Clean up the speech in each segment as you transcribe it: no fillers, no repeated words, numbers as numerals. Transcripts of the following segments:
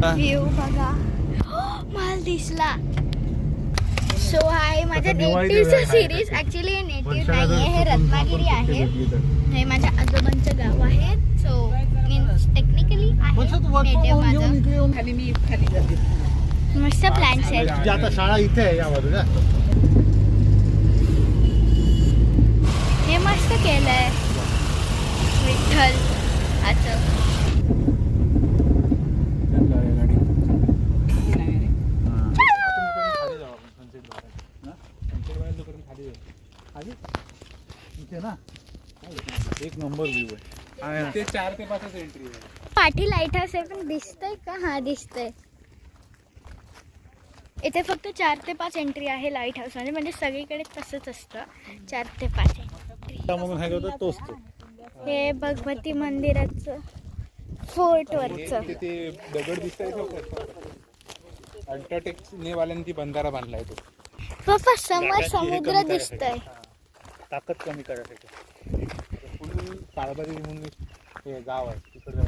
ना व्ह्यू बघा. मला दिसला. सो आहे माझ्या नेटिव्हचं सिरीज. ऍक्च्युली नेटिव्ह नाही आहे, हे रत्नागिरी आहे. हे माझ्या आजोबांचं गाव आहे. सो मीन्स टेक्निकली आहे नेटिव्ह माझं. मस्त प्लॅन्स आहेत. आता शाळा इथे आहे या बाजूला. हे मस्त केलंय विठ्ठल असं. एक नंबर व्ह्यू आहे. ते 4 ते 5 एंट्री आहे. पाठी लाईट हाऊस आहे पण दिसतंय का? हा दिसतंय. इथे फक्त 4 ते 5 एंट्री आहे लाईट हाऊस मध्ये. म्हणजे सगळीकडे तसंच असतं 4 ते 5 एंट्री. तोच तो. हे भगवती मंदिराचं फोर्ट वरचं ते दगड दिसतंय अल्ट्राटेक वाल्यांनी ती बंधारा बांधलाय तो. पप्पा समोर समुद्र दिसतंय. ताकद कमी करायसाठी तारबारी म्हणून हे गाव आहे तिकडे.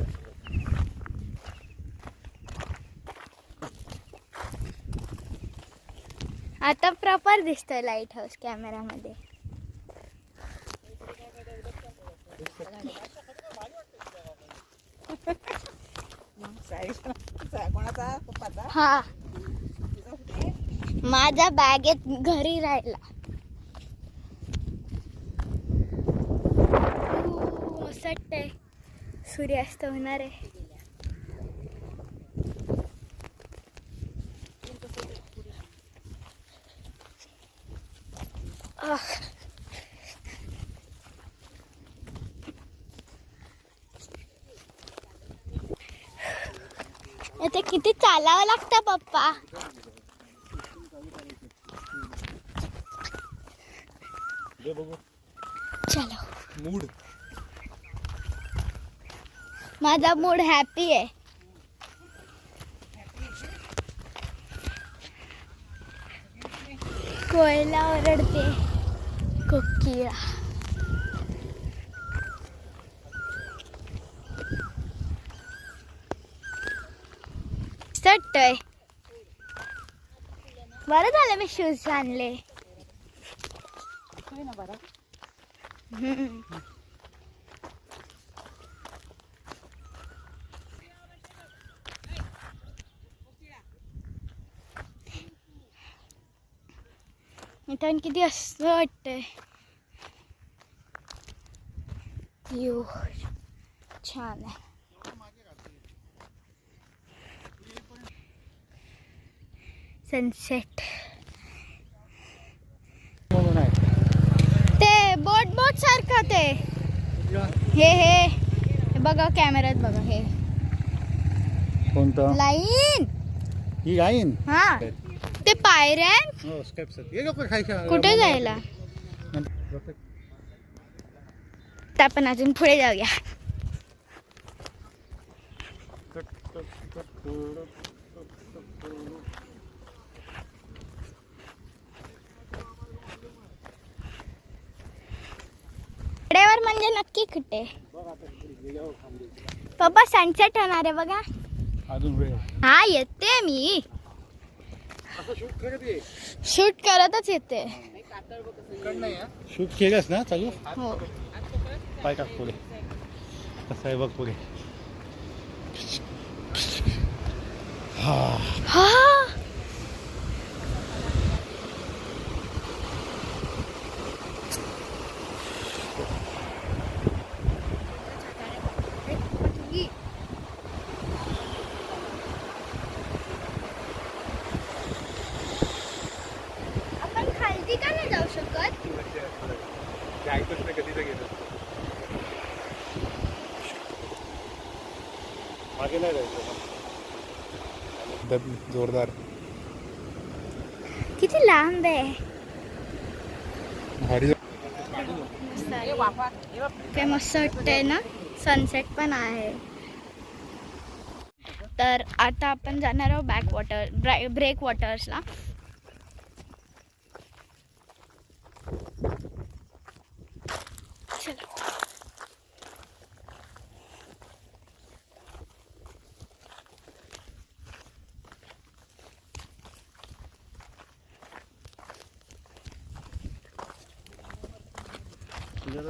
आता प्रॉपर दिसतंय लाईट हाऊस कॅमेरामध्ये. हा माझा बॅगेत घरी राहिला. मस्त वाटतंय. सूर्यास्त होणार आहे. आता किती चालावं लागतं पप्पा. चलो. मूड माझा मूड हॅपी आहे. कोयला ओरडते कोकिळा. चटतय. बरं झालं मी शूज आणले. इथून किती असं वाटतंय. व्ह्यू छान आहे. सनसेट. ते बोट सारखं ते हे बघा कॅमेऱ्यात बघा. हे कोणतं लाईन. ही लाईन. हा ते पायऱ्या कुठे जायला. तर आपण अजून पुढे जाऊया. कडेवर म्हणजे नक्की कुठे. पप्पा सनसेट होणार आहे बघा. अजून वेळ. हा येते मी. शूट करतच येते. शूट केलंस ना चालू. हो. पाय टाक पुढे. कसं आहे बघ पुढे. हा आपण खालती का नाही जाऊ शकत. कधीच गेलो मागे नाही जायचं. जोरदार. किती लांब आहे. ते मस्त वाटतंय ना. सनसेट पण आहे. तर आता आपण जाणार आहोत ब्रेक वॉटर्सला. चलो. हे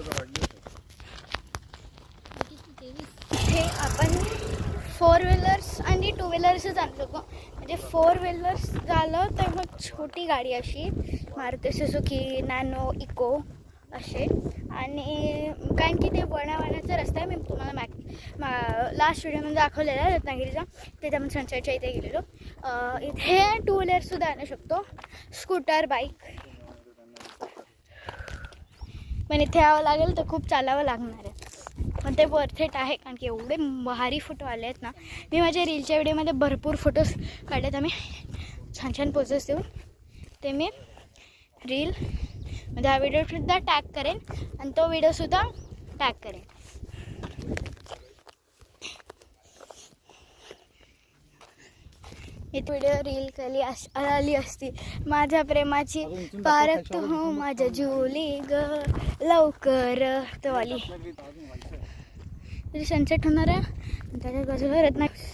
आपण 4 व्हीलर्स आणि 2 व्हीलर्सच आणतो का, म्हणजे 4 व्हीलर्स झालं तर मग छोटी गाडी अशी मारुती सुझुकी नॅनो इको असे. आणि कारण की ते वळणावळणाचा रस्ता आहे. मी तुम्हाला लास्ट व्हिडिओमध्ये दाखवलेला रत्नागिरीचा, तिथे आपण सनसेटच्या इथे गेलेलो. इथे 2 व्हीलरसुद्धा आणू शकतो, स्कूटर बाईक. पण इथे यावं लागेल तर खूप चालावं लागणार आहे, पण ते वर्थ इट आहे कारण की एवढे भारी फोटो आले आहेत ना. मी माझ्या रीलच्या व्हिडिओमध्ये भरपूर फोटोज काढलेत आम्ही, छान छान पोजेस देऊन. ते मी रीलमध्ये हा व्हिडिओसुद्धा टॅग करेन आणि तो व्हिडिओसुद्धा टॅग करेन. एक व्हिडिओ रील केली आली असती, माझ्या प्रेमाची पारख हो माझ्या जुली ग लवकर तो आली. तरी सनसेट होणार आहे त्याच्या बाजूला रत्नागिरी.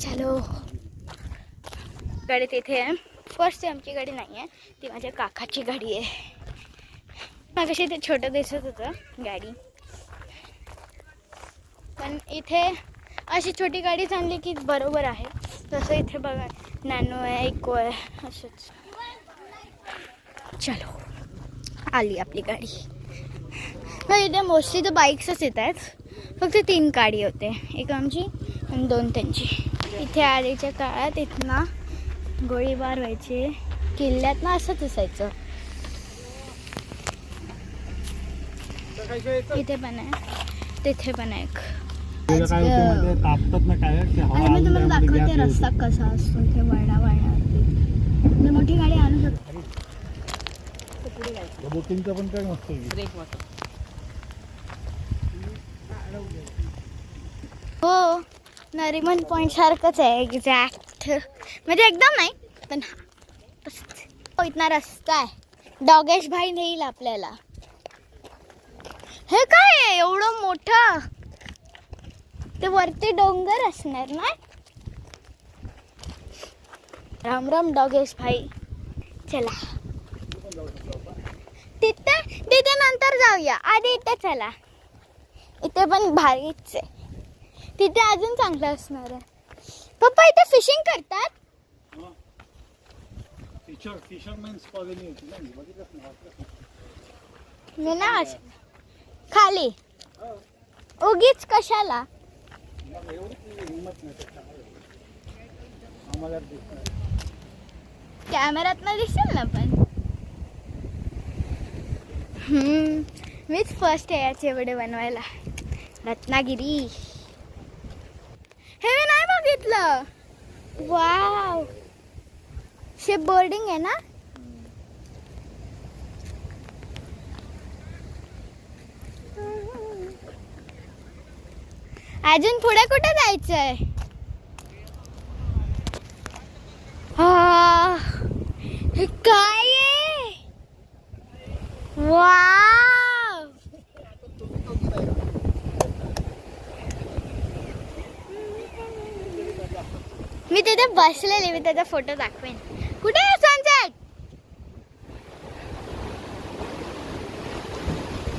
चलो गाडी तिथे आहे. फर्स्ट आमची गाडी नाही आहे, ती माझ्या काकाची गाडी आहे. मागाशी ते छोटं दिसत होतं गाडी, पण इथे अशी छोटी गाडी आणली की बरोबर आहे. तसं इथे बघा नॅनो आहे, इको आहे, असंच. चलो आली आपली गाडी. इथे मोस्टली तर बाईक्सच येत आहेत, फक्त 3 गाडी होते, एक आमची आणि 2 त्यांची. इथे आधीच्या काळात इथना गोळीबार व्हायचे, किल्ल्यात ना असंच असायचं. इथे पण आहे, तिथे पण आहे. आणि मी तुम्हाला दाखवते रस्ता कसा असतो इथे वळणावरती. मोठी गाडी आणू शकतो. बोटिंगचं पण काय मस्त हो, नरिमन पॉइंट सारखंच आहे एक्झॅक्ट, म्हणजे एकदम नाही पण हा इथना रस्ता आहे. डॉगेश भाई नेईल आपल्याला. हे काय आहे एवढं मोठं, ते वरती डोंगर असणार ना. राम राम डॉगेश भाई. चला तिथे नंतर जाऊया, आधी इथे चला. इथे पण भारीच आहे, तिथे अजून चांगलं असणार आहे. पप्पा इथे फिशिंग करतात. मी ना खाली उगीच कशाला. कॅमेऱ्यात ना दिसेल ना. पण मीच फर्स्ट आहे याचे व्हिडिओ बनवायला. रत्नागिरी हे मी नाही बघितलं. वाव, शिप बोर्डिंग आहे ना. अजून पुढे कुठे जायचंय. हे काय आहे. वाव, मी तिथे बसलेले, मी त्याचा फोटो दाखवेन. कुठे आहे सनसेट.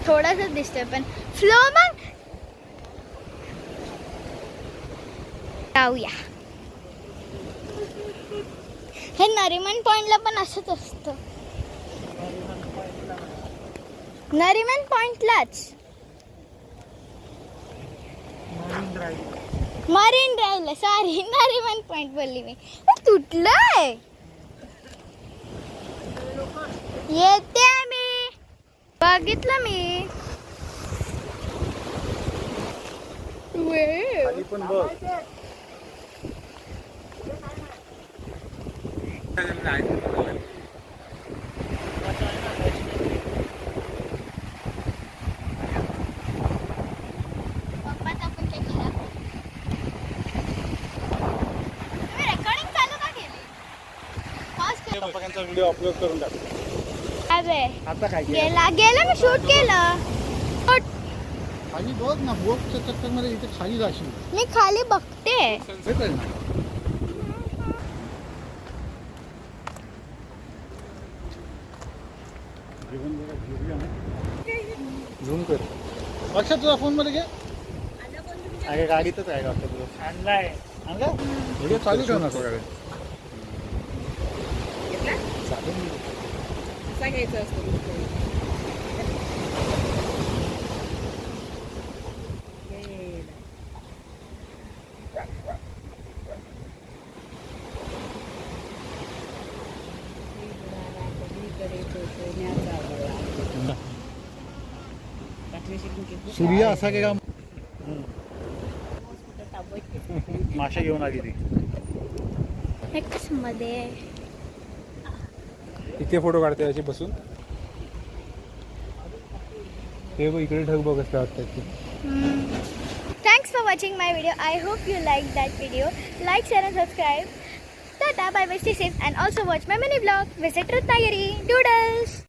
थोडासा दिसतोय पण फ्लो. मग जाऊया. हे नरिमन पॉइंटला पण असंच असतं. नरिमन पॉइंटलाच मरीन ड्राईव्हला, सॉरी नरिमन पॉइंट बोलली मी. तुटलंय. येते मी, बघितलं मी. पण बघ व्हिडिओ अपलोड करून टाक. आता काय गेला मी शूट केलं. खाली बघ ना, बोटच्या चक्कर मध्ये इथे खाली जाशील. मी खाली बघते. झूम कर. लक्षात तुझा फोन मध्ये घे. अरे गाडीतच आहे का तुझं? आणलाय. आणला? व्हिडिओ चालू ठेव ना थोड्या वेळ. सूर्य असा की का माशा घेऊन आली ती. नेक्स्ट मध्ये इथे फोटो काढते अशी बसून. ते बघ इकडे ढग बघ कसं वाटतात ते. Thanks for watching my video. I hope you liked that video. Like, share and subscribe. Tata, bye bye, stay safe and also watch my mini vlog. Visit Ratnagiri. Doodles!